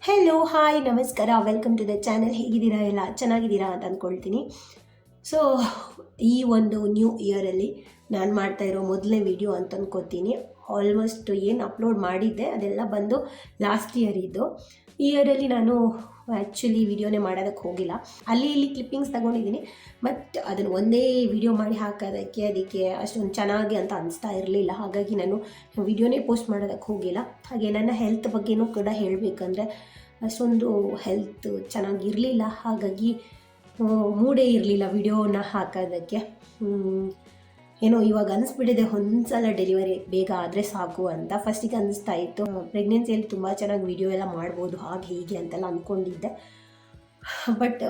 Hello hi ನಮಸ್ಕಾರ, welcome to the channel. ಹೇಗಿದ್ದೀರಾ? ಎಲ್ಲ ಚೆನ್ನಾಗಿದ್ದೀರಾ ಅಂತ ಅಂದ್ಕೊಳ್ತೀನಿ. ಸೊ ಈ ಒಂದು ನ್ಯೂ ಇಯರಲ್ಲಿ ನಾನು ಮಾಡ್ತಾ ಇರೋ ಮೊದಲನೇ ವಿಡಿಯೋ ಅಂತ ಅಂದ್ಕೊತೀನಿ. ಆಲ್ಮೋಸ್ಟ್ ಏನು ಅಪ್ಲೋಡ್ ಮಾಡಿದ್ದೆ ಅದೆಲ್ಲ ಬಂದು ಲಾಸ್ಟ್ ಇಯರ್ ಇದ್ದು. ಈ ಇಯರಲ್ಲಿ ನಾನು ಆ್ಯಕ್ಚುಲಿ ವಿಡಿಯೋನೇ ಮಾಡೋದಕ್ಕೆ ಹೋಗಿಲ್ಲ. ಅಲ್ಲಿ ಇಲ್ಲಿ ಕ್ಲಿಪ್ಪಿಂಗ್ಸ್ ತಗೊಂಡಿದ್ದೀನಿ, ಬಟ್ ಅದನ್ನು ಒಂದೇ ವಿಡಿಯೋ ಮಾಡಿ ಹಾಕೋದಕ್ಕೆ ಅದಕ್ಕೆ ಅಷ್ಟೊಂದು ಚೆನ್ನಾಗಿ ಅಂತ ಅನಿಸ್ತಾ ಇರಲಿಲ್ಲ. ಹಾಗಾಗಿ ನಾನು ವಿಡಿಯೋನೇ ಪೋಸ್ಟ್ ಮಾಡೋದಕ್ಕೆ ಹೋಗಿಲ್ಲ. ಹಾಗೆ ನನ್ನ ಹೆಲ್ತ್ ಬಗ್ಗೆನೂ ಕೂಡ ಹೇಳಬೇಕಂದ್ರೆ ಅಷ್ಟೊಂದು ಹೆಲ್ತ್ ಚೆನ್ನಾಗಿರಲಿಲ್ಲ. ಹಾಗಾಗಿ ಮೂಡೇ ಇರಲಿಲ್ಲ ವಿಡಿಯೋನ ಹಾಕೋದಕ್ಕೆ. ಏನೋ ಇವಾಗ ಅನಿಸ್ಬಿಟ್ಟಿದೆ ಒಂದ್ಸಲ ಡೆಲಿವರಿ ಬೇಗ ಆದರೆ ಸಾಕು ಅಂತ. ಫಸ್ಟಿಗೆ ಅನ್ನಿಸ್ತಾ ಇತ್ತು ಪ್ರೆಗ್ನೆನ್ಸಿಯಲ್ಲಿ ತುಂಬ ಚೆನ್ನಾಗಿ ವಿಡಿಯೋ ಎಲ್ಲ ಮಾಡ್ಬೋದು ಹಾಗೆ ಹೀಗೆ ಅಂತೆಲ್ಲ ಅಂದ್ಕೊಂಡಿದ್ದೆ. ಬಟ್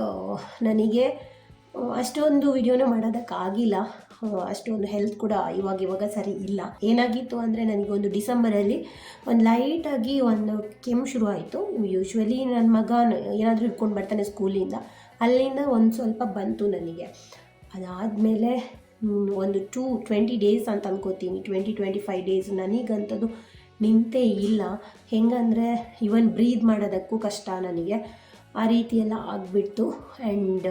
ನನಗೆ ಅಷ್ಟೊಂದು ವಿಡಿಯೋನ ಮಾಡೋದಕ್ಕಾಗಿಲ್ಲ. ಅಷ್ಟೊಂದು ಹೆಲ್ತ್ ಕೂಡ ಇವಾಗ ಸರಿ ಇಲ್ಲ. ಏನಾಗಿತ್ತು ಅಂದರೆ ನನಗೊಂದು ಡಿಸೆಂಬರಲ್ಲಿ ಒಂದು ಲೈಟಾಗಿ ಒಂದು ಕೆಮ್ಮು ಶುರು ಆಯಿತು. ಯೂಶ್ವಲಿ ನನ್ನ ಮಗ ಏನಾದರೂ ಹಿಡ್ಕೊಂಡು ಬರ್ತಾನೆ ಸ್ಕೂಲಿಂದ, ಅಲ್ಲಿಂದ ಒಂದು ಸ್ವಲ್ಪ ಬಂತು ನನಗೆ. ಅದಾದಮೇಲೆ ಒಂದು 20 ಡೇಸ್ ಅಂತ ಅನ್ಕೋತೀನಿ, 25 ಡೇಸ್ ನನಗಂಥದ್ದು ನಿಂತೇ ಇಲ್ಲ. ಹೆಂಗಂದರೆ ಈವನ್ ಬ್ರೀದ್ ಮಾಡೋದಕ್ಕೂ ಕಷ್ಟ ನನಗೆ, ಆ ರೀತಿ ಎಲ್ಲ ಆಗಿಬಿಡ್ತು. ಆ್ಯಂಡ್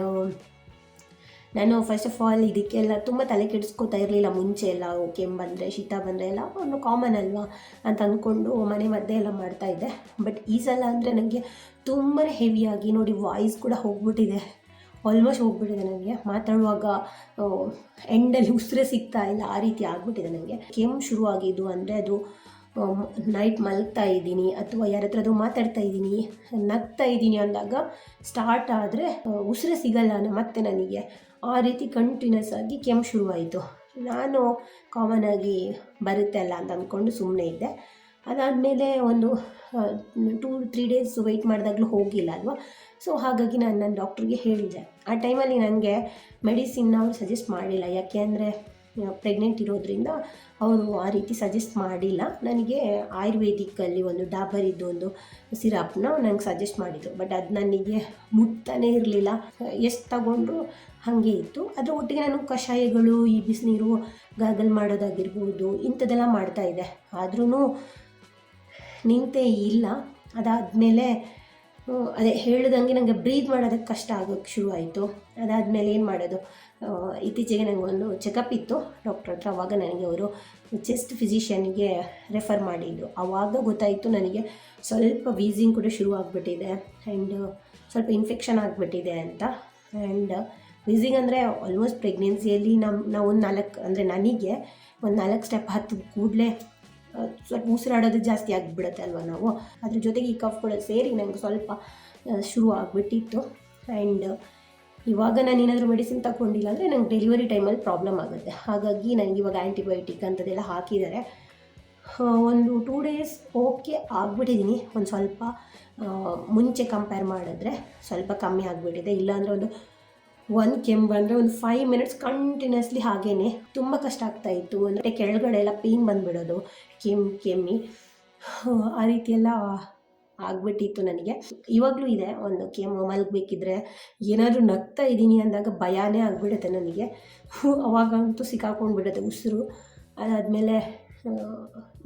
ನಾನು ಫಸ್ಟ್ ಆಫ್ ಆಲ್ ಇದಕ್ಕೆಲ್ಲ ತುಂಬ ತಲೆ ಕೆಡಿಸ್ಕೋತಾ ಇರಲಿಲ್ಲ ಮುಂಚೆ ಎಲ್ಲ. ಕೆಮ್ಮು ಬಂದರೆ ಶೀತ ಬಂದರೆ ಎಲ್ಲ ಒಂದು ಕಾಮನ್ ಅಲ್ವಾ ಅಂತ ಅಂದ್ಕೊಂಡು ಮನೆ ಮದ್ದೆ ಎಲ್ಲ ಮಾಡ್ತಾಯಿದ್ದೆ. ಬಟ್ ಈ ಸಲ ಅಂದರೆ ನನಗೆ ತುಂಬಾ ಹೆವಿಯಾಗಿ ನೋಡಿ ವಾಯ್ಸ್ ಕೂಡ ಹೋಗ್ಬಿಟ್ಟಿದೆ, ಆಲ್ಮೋಸ್ಟ್ ಹೋಗ್ಬಿಟ್ಟಿದೆ. ನನಗೆ ಮಾತಾಡುವಾಗ ಎಂಡಲ್ಲಿ ಉಸಿರೇ ಸಿಗ್ತಾ ಇಲ್ಲ, ಆ ರೀತಿ ಆಗಿಬಿಟ್ಟಿದೆ ನನಗೆ. ಕೆಮ್ಮು ಶುರುವಾಗಿದ್ದು ಅಂದರೆ ಅದು ನೈಟ್ ಮಲಗ್ತಾ ಇದ್ದೀನಿ ಅಥವಾ ಯಾರ ಹತ್ರದ್ದು ಮಾತಾಡ್ತಾ ಇದ್ದೀನಿ, ನಗ್ತಾ ಇದ್ದೀನಿ ಅಂದಾಗ ಸ್ಟಾರ್ಟ್ ಆದರೆ ಉಸಿರೇ ಸಿಗಲ್ಲ ಮತ್ತೆ ನನಗೆ. ಆ ರೀತಿ ಕಂಟಿನ್ಯೂಸ್ ಆಗಿ ಕೆಮ್ಮು ಶುರುವಾಯಿತು. ನಾನು ಕಾಮನಾಗಿ ಬರುತ್ತೆ ಅಲ್ಲ ಅಂತ ಅಂದ್ಕೊಂಡು ಸುಮ್ಮನೆ ಇದ್ದೆ. ಅದಾದಮೇಲೆ ಒಂದು 2-3 ಡೇಸ್ ವೆಯ್ಟ್ ಮಾಡಿದಾಗಲೂ ಹೋಗಿಲ್ಲ ಅಲ್ವಾ. ಸೊ ಹಾಗಾಗಿ ನಾನು ನನ್ನ ಡಾಕ್ಟ್ರಿಗೆ ಹೇಳಿದೆ. ಆ ಟೈಮಲ್ಲಿ ನನಗೆ ಮೆಡಿಸಿನ್ನ ಅವರು ಸಜೆಸ್ಟ್ ಮಾಡಿಲ್ಲ, ಯಾಕೆ ಅಂದರೆ ಪ್ರೆಗ್ನೆಂಟ್ ಇರೋದ್ರಿಂದ ಅವರು ಆ ರೀತಿ ಸಜೆಸ್ಟ್ ಮಾಡಿಲ್ಲ. ನನಗೆ ಆಯುರ್ವೇದಿಕ್ಕಲ್ಲಿ ಒಂದು ಡಾಬರಿದ್ದು ಒಂದು ಸಿರಪ್ನ ನನಗೆ ಸಜೆಸ್ಟ್ ಮಾಡಿದರು. ಬಟ್ ಅದು ನನಗೆ ಮುಟ್ತಾನೇ ಇರಲಿಲ್ಲ, ಎಷ್ಟು ತಗೊಂಡ್ರು ಹಾಗೆ ಇತ್ತು. ಅದರ ಒಟ್ಟಿಗೆ ನಾನು ಕಷಾಯಗಳು, ಈ ಬಿಸಿನೀರು ಗಾರ್ಗಲ್ ಮಾಡೋದಾಗಿರ್ಬೋದು ಇಂಥದ್ದೆಲ್ಲ ಮಾಡ್ತಾಯಿದ್ದೆ, ಆದ್ರೂ ನಿಂತೇ ಇಲ್ಲ. ಅದಾದಮೇಲೆ ಅದೇ ಹೇಳಿದಂಗೆ ನನಗೆ ಬ್ರೀದ್ ಮಾಡೋದಕ್ಕೆ ಕಷ್ಟ ಆಗೋಕ್ಕೆ ಶುರುವಾಯಿತು. ಅದಾದಮೇಲೆ ಏನು ಮಾಡೋದು, ಇತ್ತೀಚೆಗೆ ನನಗೊಂದು ಚೆಕಪ್ ಇತ್ತು ಡಾಕ್ಟ್ರ್ ಹತ್ರ. ಆವಾಗ ನನಗೆ ಅವರು ಚೆಸ್ಟ್ ಫಿಸಿಷಿಯನ್ಗೆ ರೆಫರ್ ಮಾಡಿದರು. ಆವಾಗ ಗೊತ್ತಾಯಿತು ನನಗೆ ಸ್ವಲ್ಪ ವೀಸಿಂಗ್ ಕೂಡ ಶುರು ಆಗಿಬಿಟ್ಟಿದೆ ಆ್ಯಂಡ್ ಸ್ವಲ್ಪ ಇನ್ಫೆಕ್ಷನ್ ಆಗಿಬಿಟ್ಟಿದೆ ಅಂತ. ಆ್ಯಂಡ್ ವೀಸಿಂಗ್ ಅಂದರೆ ಆಲ್ಮೋಸ್ಟ್ ಪ್ರೆಗ್ನೆನ್ಸಿಯಲ್ಲಿ ನಾವು ಒಂದು 4 ಅಂದರೆ ನನಗೆ ಒಂದು 4 ಸ್ಟೆಪ್ ಹತ್ತಿದ ಕೂಡಲೇ ಸ್ವಲ್ಪ ಉಸಿರಾಡೋದು ಜಾಸ್ತಿ ಆಗಿಬಿಡುತ್ತೆ ಅಲ್ವ ನಾವು. ಅದ್ರ ಜೊತೆಗೆ ಈ ಕಫ್ಗಳು ಸೇರಿ ನನಗೆ ಸ್ವಲ್ಪ ಶುರು ಆಗಿಬಿಟ್ಟಿತ್ತು. ಆ್ಯಂಡ್ ಇವಾಗ ನಾನು ಏನಾದರೂ ಮೆಡಿಸಿನ್ ತಗೊಂಡಿಲ್ಲ ಅಂದರೆ ನಂಗೆ ಡೆಲಿವರಿ ಟೈಮಲ್ಲಿ ಪ್ರಾಬ್ಲಮ್ ಆಗುತ್ತೆ. ಹಾಗಾಗಿ ನನಗೆ ಇವಾಗ ಆ್ಯಂಟಿಬಯೋಟಿಕ್ ಅಂಥದ್ದೆಲ್ಲ ಹಾಕಿದ್ದಾರೆ. ಒಂದು 2 ಡೇಸ್ ಓಕೆ ಆಗಿಬಿಟ್ಟಿದ್ದೀನಿ. ಒಂದು ಸ್ವಲ್ಪ ಮುಂಚೆ ಕಂಪೇರ್ ಮಾಡಿದ್ರೆ ಸ್ವಲ್ಪ ಕಮ್ಮಿ ಆಗಿಬಿಟ್ಟಿದೆ. ಇಲ್ಲಾಂದರೆ ಒಂದು ಕೆಮ್ಮು ಬಂದರೆ ಒಂದು 5 ಮಿನಿಟ್ಸ್ ಕಂಟಿನ್ಯೂಸ್ಲಿ ಹಾಗೇ ತುಂಬ ಕಷ್ಟ ಆಗ್ತಾಯಿತ್ತು. ಅಂದರೆ ಕೆಳಗಡೆ ಎಲ್ಲ ಪೇಯ್ನ್ ಬಂದುಬಿಡೋದು, ಕೆಮ್ಮಿ ಆ ರೀತಿಯೆಲ್ಲ ಆಗಿಬಿಟ್ಟಿತ್ತು ನನಗೆ. ಇವಾಗಲೂ ಇದೆ ಒಂದು ಕೆಮ್ಮು. ಮಲಗಬೇಕಿದ್ರೆ ಏನಾದರೂ ನಗ್ತಾ ಇದ್ದೀನಿ ಅಂದಾಗ ಭಯನೇ ಆಗಿಬಿಡುತ್ತೆ ನನಗೆ. ಅವಾಗಂತೂ ಸಿಕ್ಕಾಕೊಂಡ್ಬಿಡುತ್ತೆ ಉಸಿರು. ಅದಾದಮೇಲೆ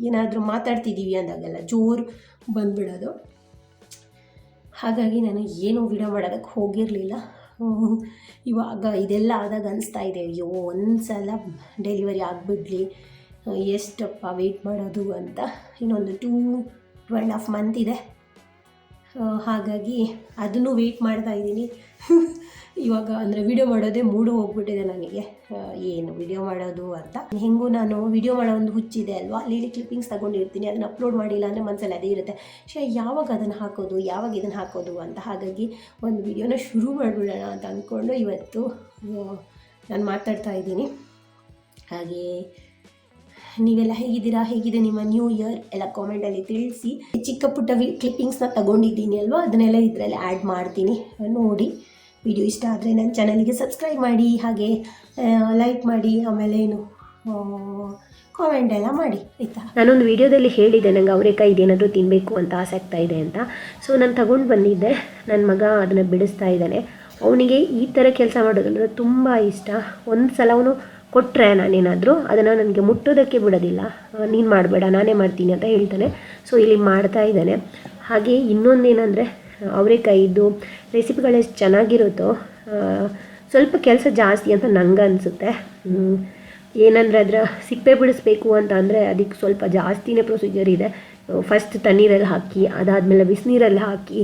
ಏನಾದರೂ ಮಾತಾಡ್ತಿದ್ದೀವಿ ಅಂದಾಗೆಲ್ಲ ಜೋರು ಬಂದುಬಿಡೋದು. ಹಾಗಾಗಿ ನಾನು ಏನೂ ವಿಡಿಯೋ ಮಾಡೋದಕ್ಕೆ ಹೋಗಿರಲಿಲ್ಲ. ಇವಾಗ ಇದೆಲ್ಲ ಆದಾಗ ಅನಿಸ್ತಾ ಇದೆ, ಅಯ್ಯೋ ಒಂದು ಸಲ ಡೆಲಿವರಿ ಆಗಿಬಿಡ್ಲಿ, ಎಷ್ಟಪ್ಪ ವೆಯ್ಟ್ ಮಾಡೋದು ಅಂತ. ಇನ್ನೊಂದು 2.5 ಮಂತ್ ಇದೆ. ಹಾಗಾಗಿ ಅದನ್ನು ವೆಯ್ಟ್ ಮಾಡ್ತಾ ಇದ್ದೀನಿ. ಇವಾಗ ಅಂದರೆ ವಿಡಿಯೋ ಮಾಡೋದೇ ಮೂಡು ಹೋಗ್ಬಿಟ್ಟಿದೆ ನನಗೆ, ಏನು ವಿಡಿಯೋ ಮಾಡೋದು ಅಂತ. ಹೆಂಗೂ ನಾನು ವಿಡಿಯೋ ಮಾಡೋ ಒಂದು ಹುಚ್ಚಿದೆ ಅಲ್ವಾ, ಅಲ್ಲಿ ಕ್ಲಿಪ್ಪಿಂಗ್ಸ್ ತಗೊಂಡಿರ್ತೀನಿ, ಅದನ್ನು ಅಪ್ಲೋಡ್ ಮಾಡಿಲ್ಲ ಅಂದರೆ ಮನಸ್ಸಲ್ಲಿ ಅದೇ ಇರುತ್ತೆ, ಯಾವಾಗ ಅದನ್ನು ಹಾಕೋದು, ಯಾವಾಗ ಇದನ್ನು ಹಾಕೋದು ಅಂತ. ಹಾಗಾಗಿ ಒಂದು ವಿಡಿಯೋನ ಶುರು ಮಾಡಿಬಿಡೋಣ ಅಂತ ಅಂದ್ಕೊಂಡು ಇವತ್ತು ನಾನು ಮಾತಾಡ್ತಾ ಇದ್ದೀನಿ. ಹಾಗೆ ನೀವೆಲ್ಲ ಹೇಗಿದ್ದೀರಾ, ಹೇಗಿದೆ ನಿಮ್ಮ ನ್ಯೂ ಇಯರ್ ಎಲ್ಲ ಕಾಮೆಂಟಲ್ಲಿ ತಿಳಿಸಿ. ಚಿಕ್ಕ ಪುಟ್ಟ ಕ್ಲಿಪ್ಪಿಂಗ್ಸ್ನ ತಗೊಂಡಿದ್ದೀನಿ ಅಲ್ವಾ, ಅದನ್ನೆಲ್ಲ ಇದರಲ್ಲಿ ಆ್ಯಡ್ ಮಾಡ್ತೀನಿ, ನೋಡಿ. ವಿಡಿಯೋ ಇಷ್ಟ ಆದರೆ ನನ್ನ ಚಾನಲ್ಗೆ ಸಬ್ಸ್ಕ್ರೈಬ್ ಮಾಡಿ, ಹಾಗೆ ಲೈಕ್ ಮಾಡಿ, ಆಮೇಲೆ ಏನು ಕಾಮೆಂಟ್ ಎಲ್ಲ ಮಾಡಿ ಆಯಿತಾ. ನಾನೊಂದು ವಿಡಿಯೋದಲ್ಲಿ ಹೇಳಿದ್ದೆ ನನಗೆ ಅವರೆಕಾಯಿ ಇದೇನಾದರೂ ತಿನ್ನಬೇಕು ಅಂತ ಆಸೆ ಆಗ್ತಾ ಇದೆ ಅಂತ. ಸೊ ನಾನು ತಗೊಂಡು ಬಂದಿದ್ದೆ. ನನ್ನ ಮಗ ಅದನ್ನು ಬಿಡಿಸ್ತಾ ಇದ್ದಾನೆ. ಅವನಿಗೆ ಈ ಥರ ಕೆಲಸ ಮಾಡೋದಂದ್ರೆ ತುಂಬ ಇಷ್ಟ. ಒಂದು ಸಲ ಅವನು ಕೊಟ್ಟರೆ ನಾನೇನಾದರೂ ಅದನ್ನು ನನಗೆ ಮುಟ್ಟೋದಕ್ಕೆ ಬಿಡೋದಿಲ್ಲ. ನೀನು ಮಾಡಬೇಡ, ನಾನೇ ಮಾಡ್ತೀನಿ ಅಂತ ಹೇಳ್ತಾನೆ. ಸೊ ಇಲ್ಲಿ ಮಾಡ್ತಾ ಇದ್ದಾನೆ. ಹಾಗೆ ಇನ್ನೊಂದೇನೆಂದರೆ ಅವರೆಕಾಯಿದು ರೆಸಿಪಿಗಳು ಎಷ್ಟು ಚೆನ್ನಾಗಿರುತ್ತೋ ಸ್ವಲ್ಪ ಕೆಲಸ ಜಾಸ್ತಿ ಅಂತ ನಂಗೆ ಅನಿಸುತ್ತೆ. ಏನಂದರೆ ಅದರ ಸಿಪ್ಪೆ ಬಿಡಿಸ್ಬೇಕು ಅಂತ ಅಂದರೆ ಅದಕ್ಕೆ ಸ್ವಲ್ಪ ಜಾಸ್ತಿನೇ ಪ್ರೊಸೀಜರ್ ಇದೆ. ಫಸ್ಟ್ ತಣ್ಣೀರಲ್ಲಿ ಹಾಕಿ ಅದಾದಮೇಲೆ ಬಿಸಿನೀರಲ್ಲಿ ಹಾಕಿ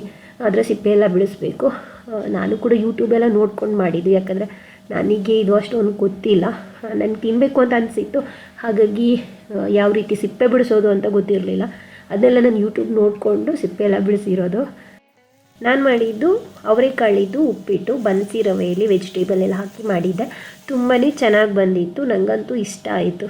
ಅದರ ಸಿಪ್ಪೆ ಎಲ್ಲ ಬಿಡಿಸ್ಬೇಕು. ನಾನು ಕೂಡ ಯೂಟ್ಯೂಬೆಲ್ಲ ನೋಡ್ಕೊಂಡು ಮಾಡಿದ್ದು, ಯಾಕಂದರೆ ನನಗೆ ಇದು ಅಷ್ಟೊಂದು ಗೊತ್ತಿಲ್ಲ. ನನಗೆ ತಿನ್ನಬೇಕು ಅಂತ ಅನಿಸಿತ್ತು, ಹಾಗಾಗಿ ಯಾವ ರೀತಿ ಸಿಪ್ಪೆ ಬಿಡಿಸೋದು ಅಂತ ಗೊತ್ತಿರಲಿಲ್ಲ. ಅದನ್ನೆಲ್ಲ ನಾನು ಯೂಟ್ಯೂಬ್ ನೋಡಿಕೊಂಡು ಸಿಪ್ಪೆ ಎಲ್ಲ ಬಿಡಿಸಿರೋದು. ನಾನು ಮಾಡಿದ್ದು ಅವರೆಕಾಳಿದ್ದು ಉಪ್ಪಿಟ್ಟು ಬನ್ಸಿ ರವೆಯಲ್ಲಿ ವೆಜಿಟೇಬಲ್ ಎಲ್ಲ ಹಾಕಿ ಮಾಡಿದ್ದೆ. ತುಂಬಾ ಚೆನ್ನಾಗಿ ಬಂದಿತ್ತು, ನನಗಂತೂ ಇಷ್ಟ ಆಯಿತು.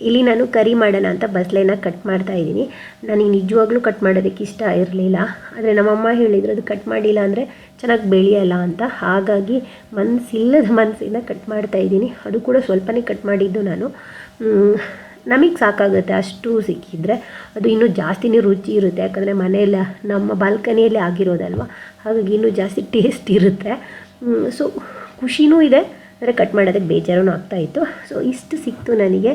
ಇಲ್ಲಿ ನಾನು ಕರಿ ಮಾಡೋಣ ಅಂತ ಬಸಳೆನ ಕಟ್ ಮಾಡ್ತಾ ಇದ್ದೀನಿ. ನನಗೆ ನಿಜವಾಗ್ಲೂ ಕಟ್ ಮಾಡೋದಕ್ಕೆ ಇಷ್ಟ ಇರಲಿಲ್ಲ, ಆದರೆ ನಮ್ಮಮ್ಮ ಹೇಳಿದ್ರು ಅದು ಕಟ್ ಮಾಡಿಲ್ಲ ಅಂದರೆ ಚೆನ್ನಾಗಿ ಬೆಳೆಯಲ್ಲ ಅಂತ. ಹಾಗಾಗಿ ಮನಸ್ಸಿಂದ ಕಟ್ ಮಾಡ್ತಾ ಇದ್ದೀನಿ. ಅದು ಕೂಡ ಸ್ವಲ್ಪನೇ ಕಟ್ ಮಾಡಿದ್ದು ನಾನು. ನಮಗೆ ಸಾಕಾಗುತ್ತೆ ಅಷ್ಟು ಸಿಕ್ಕಿದರೆ, ಅದು ಇನ್ನೂ ಜಾಸ್ತಿನೇ ರುಚಿ ಇರುತ್ತೆ. ಯಾಕಂದರೆ ಮನೆಯಲ್ಲ ನಮ್ಮ ಬಾಲ್ಕನಿಯಲ್ಲೇ ಆಗಿರೋದಲ್ವ, ಹಾಗಾಗಿ ಇನ್ನೂ ಜಾಸ್ತಿ ಟೇಸ್ಟ್ ಇರುತ್ತೆ. ಸೊ ಖುಷಿನೂ ಇದೆ, ಅಂದರೆ ಕಟ್ ಮಾಡೋದಕ್ಕೆ ಬೇಜಾರೂ ಆಗ್ತಾಯಿತ್ತು. ಸೊ ಇಷ್ಟು ಸಿಕ್ತು ನನಗೆ.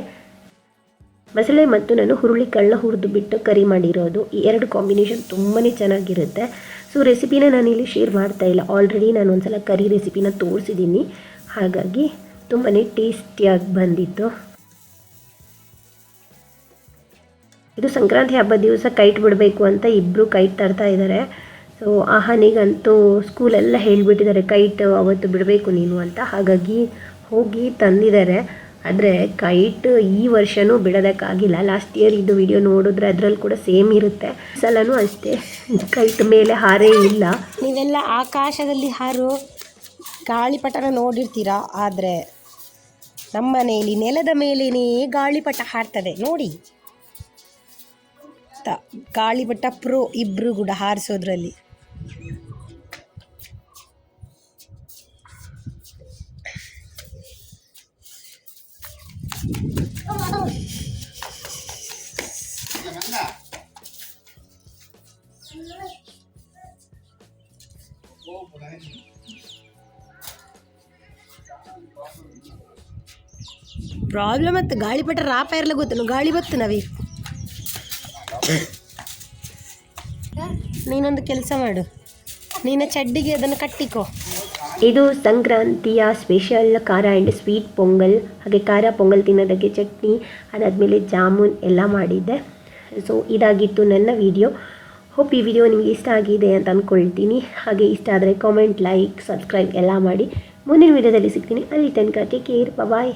ಬಸಳೆ ಮತ್ತು ನಾನು ಹುರುಳಿಕಾಳನ್ನ ಹುರಿದು ಬಿಟ್ಟು ಕರಿ ಮಾಡಿರೋದು, ಈ ಎರಡು ಕಾಂಬಿನೇಷನ್ ತುಂಬಾ ಚೆನ್ನಾಗಿರುತ್ತೆ. ಸೊ ರೆಸಿಪಿನ ನಾನಿಲ್ಲಿ ಶೇರ್ ಮಾಡ್ತಾಯಿಲ್ಲ, ಆಲ್ರೆಡಿ ನಾನು ಒಂದು ಸಲ ಕರಿ ರೆಸಿಪಿನ ತೋರಿಸಿದ್ದೀನಿ. ಹಾಗಾಗಿ ತುಂಬಾ ಟೇಸ್ಟಿಯಾಗಿ ಬಂದಿತ್ತು. ಇದು ಸಂಕ್ರಾಂತಿ ಹಬ್ಬದ ದಿವಸ ಕೈಟ್ ಬಿಡಬೇಕು ಅಂತ ಇಬ್ಬರು ಕೈಟ್ ತರ್ತಾ ಇದ್ದಾರೆ. ಸೊ ಆಹನಿಗಂತೂ ಸ್ಕೂಲೆಲ್ಲ ಹೇಳಿಬಿಟ್ಟಿದ್ದಾರೆ ಕೈಟ್ ಅವತ್ತು ಬಿಡಬೇಕು ನೀನು ಅಂತ. ಹಾಗಾಗಿ ಹೋಗಿ ತಂದಿದ್ದಾರೆ. ಆದರೆ ಕೈಟ್ ಈ ವರ್ಷವೂ ಬಿಡೋದಕ್ಕಾಗಿಲ್ಲ. ಲಾಸ್ಟ್ ಇಯರ್ ಇದು ವಿಡಿಯೋ ನೋಡಿದ್ರೆ ಅದರಲ್ಲಿ ಕೂಡ ಸೇಮ್ ಇರುತ್ತೆ. ಸಲನೂ ಅಷ್ಟೇ, ಕೈಟ್ ಮೇಲೆ ಹಾರೇ ಇಲ್ಲ. ನೀವೆಲ್ಲ ಆಕಾಶದಲ್ಲಿ ಹಾರೋ ಗಾಳಿಪಟನ ನೋಡಿರ್ತೀರಾ, ಆದರೆ ನಮ್ಮ ಮನೆಯಲ್ಲಿ ನೆಲದ ಮೇಲೇ ಗಾಳಿಪಟ ಹಾರ್ತದೆ ನೋಡಿ. ಗಾಳಿಪಟ ಪ್ರೋ ಇಬ್ಬರು ಕೂಡ ಹಾರಿಸೋದ್ರಲ್ಲಿ. ಪ್ರಾಬ್ಲಮ್ ಮತ್ತು ಗಾಳಿಪಟ ರಾಪ ಇರಲ್ಲ ಗೊತ್ತು, ಗಾಳಿ ಬತ್ತು ನಾವೀ. ನೀನೊಂದು ಕೆಲಸ ಮಾಡು, ನೀನು ಚಡ್ಡಿಗೆ ಅದನ್ನು ಕಟ್ಟಿಕೋ. ಇದು ಸಂಕ್ರಾಂತಿಯ ಸ್ಪೆಷಲ್ ಖಾರ ಆ್ಯಂಡ್ ಸ್ವೀಟ್ ಪೊಂಗಲ್. ಹಾಗೆ ಖಾರ ಪೊಂಗಲ್ ತಿನ್ನೋದಕ್ಕೆ ಚಟ್ನಿ, ಅದಾದಮೇಲೆ ಜಾಮೂನ್ ಎಲ್ಲ ಮಾಡಿದ್ದೆ. ಸೊ ಇದಾಗಿತ್ತು ನನ್ನ ವಿಡಿಯೋ. ಹೋಪ್ ಈ ವಿಡಿಯೋ ನಿಮಗೆ ಇಷ್ಟ ಆಗಿದೆ ಅಂತ ಅಂದ್ಕೊಳ್ತೀನಿ. ಹಾಗೆ ಇಷ್ಟ ಆದರೆ ಕಾಮೆಂಟ್, ಲೈಕ್, ಸಬ್ಸ್ಕ್ರೈಬ್ ಎಲ್ಲ ಮಾಡಿ. ಮುಂದಿನ ವಿಡಿಯೋದಲ್ಲಿ ಸಿಗ್ತೀನಿ. ಅಲ್ಲಿ ತನಕ ಟೇಕ್ ಕೇರ್, ಬಾಯ್.